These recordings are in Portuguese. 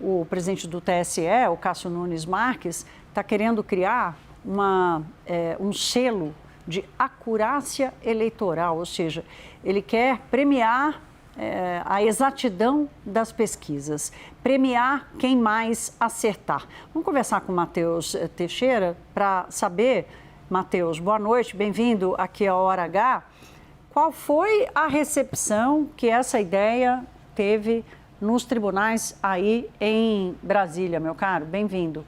O presidente do TSE, o Cássio Nunes Marques, está querendo criar um selo de acurácia eleitoral, ou seja, ele quer premiar a exatidão das pesquisas, premiar quem mais acertar. Vamos conversar com o Matheus Teixeira para saber, Matheus, boa noite, bem-vindo aqui à Hora H. Qual foi a recepção que essa ideia teve nos tribunais aí em Brasília, meu caro? Bem-vindo.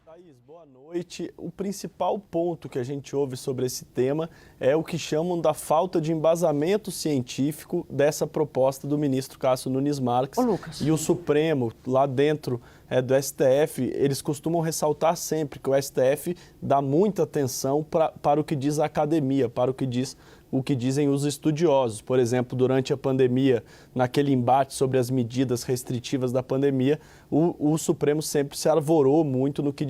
Thaís, boa noite. O principal ponto que a gente ouve sobre esse tema é o que chamam da falta de embasamento científico dessa proposta do ministro Cássio Nunes Marques. Ô, Lucas. E o Supremo, lá dentro do STF, eles costumam ressaltar sempre que o STF dá muita atenção para o que diz a academia, para o que dizem os estudiosos. Por exemplo, durante a pandemia, naquele embate sobre as medidas restritivas da pandemia, o Supremo sempre se arvorou muito no que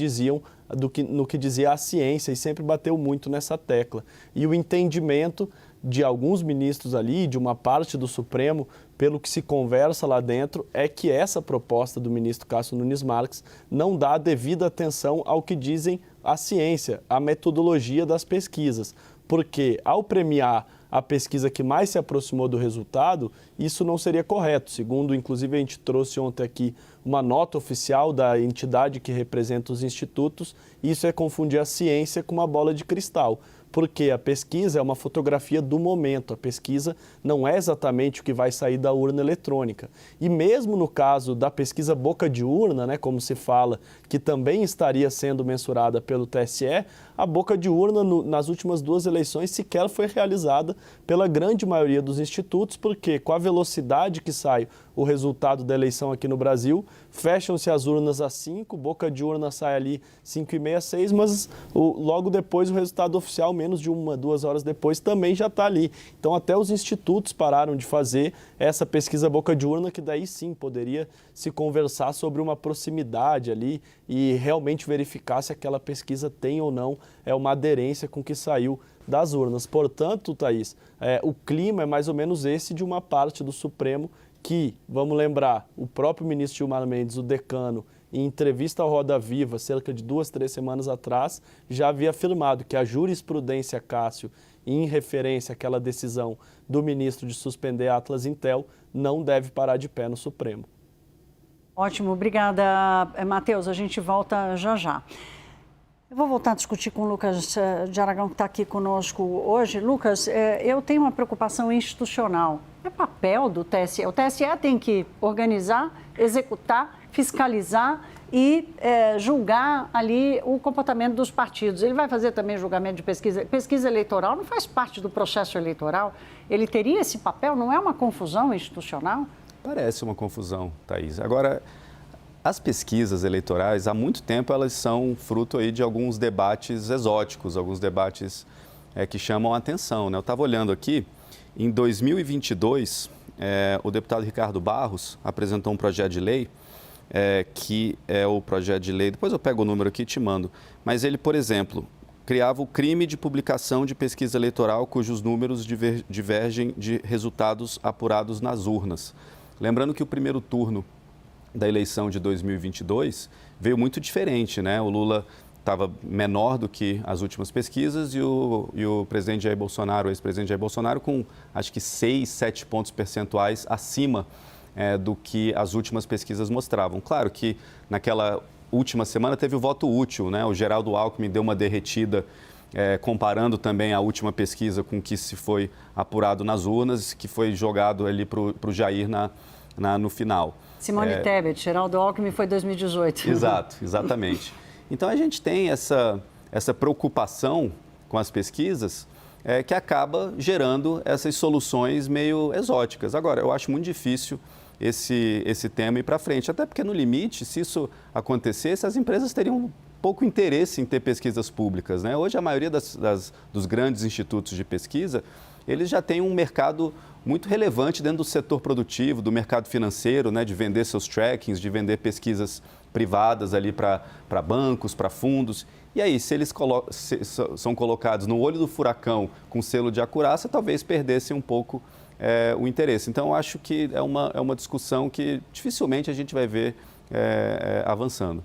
dizia a ciência e sempre bateu muito nessa tecla. E o entendimento de alguns ministros ali, de uma parte do Supremo, pelo que se conversa lá dentro, é que essa proposta do ministro Cássio Nunes Marques não dá a devida atenção ao que dizem a ciência, a metodologia das pesquisas. Porque ao premiar a pesquisa que mais se aproximou do resultado, isso não seria correto. Segundo, inclusive, a gente trouxe ontem aqui uma nota oficial da entidade que representa os institutos, isso é confundir a ciência com uma bola de cristal. Porque a pesquisa é uma fotografia do momento, a pesquisa não é exatamente o que vai sair da urna eletrônica. E mesmo no caso da pesquisa boca de urna, né, como se fala, que também estaria sendo mensurada pelo TSE, a boca de urna nas últimas duas eleições sequer foi realizada pela grande maioria dos institutos, porque com a velocidade que sai o resultado da eleição aqui no Brasil, fecham-se as urnas às 5, boca de urna sai ali 5h30, 6, mas logo depois o resultado oficial, menos de 1, 2 horas depois, também já está ali. Então até os institutos pararam de fazer essa pesquisa boca de urna, que daí sim poderia se conversar sobre uma proximidade ali e realmente verificar se aquela pesquisa tem ou não uma aderência com o que saiu das urnas. Portanto, Thaís, o clima é mais ou menos esse de uma parte do Supremo que, vamos lembrar, o próprio ministro Gilmar Mendes, o decano, em entrevista ao Roda Viva, cerca de 2, 3 semanas atrás, já havia afirmado que a jurisprudência Cássio, em referência àquela decisão do ministro de suspender a Atlas Intel, não deve parar de pé no Supremo. Ótimo, obrigada, Matheus. A gente volta já já. Eu vou voltar a discutir com o Lucas de Aragão, que está aqui conosco hoje. Lucas, eu tenho uma preocupação institucional. É papel do TSE. O TSE tem que organizar, executar, fiscalizar e julgar ali o comportamento dos partidos. Ele vai fazer também julgamento de pesquisa. Pesquisa eleitoral não faz parte do processo eleitoral. Ele teria esse papel? Não é uma confusão institucional? Parece uma confusão, Thaís. Agora, as pesquisas eleitorais, há muito tempo, elas são fruto aí de alguns debates exóticos, alguns debates que chamam a atenção, né? Eu estava olhando aqui, em 2022, o deputado Ricardo Barros apresentou um projeto de lei, que é o projeto de lei, depois eu pego o número aqui e te mando, mas ele, por exemplo, criava o crime de publicação de pesquisa eleitoral cujos números divergem de resultados apurados nas urnas. Lembrando que o primeiro turno da eleição de 2022 veio muito diferente, né? O Lula estava menor do que as últimas pesquisas e o presidente Jair Bolsonaro, o ex-presidente Jair Bolsonaro, com acho que 6, 7 pontos percentuais acima do que as últimas pesquisas mostravam. Claro que naquela última semana teve o voto útil, né? O Geraldo Alckmin deu uma derretida, comparando também a última pesquisa com o que se foi apurado nas urnas, que foi jogado ali para o Jair no final. Simone Tebet, Geraldo Alckmin foi 2018. Exato, exatamente. Então a gente tem essa preocupação com as pesquisas que acaba gerando essas soluções meio exóticas. Agora, eu acho muito difícil esse tema ir para frente, até porque no limite, se isso acontecesse, as empresas teriam pouco interesse em ter pesquisas públicas, né? Hoje a maioria dos grandes institutos de pesquisa, eles já têm um mercado muito relevante dentro do setor produtivo, do mercado financeiro, né, de vender seus trackings, de vender pesquisas privadas ali para bancos, para fundos. E aí, se eles são colocados no olho do furacão com selo de acurácia, talvez perdessem um pouco o interesse. Então, eu acho que é uma discussão que dificilmente a gente vai ver avançando.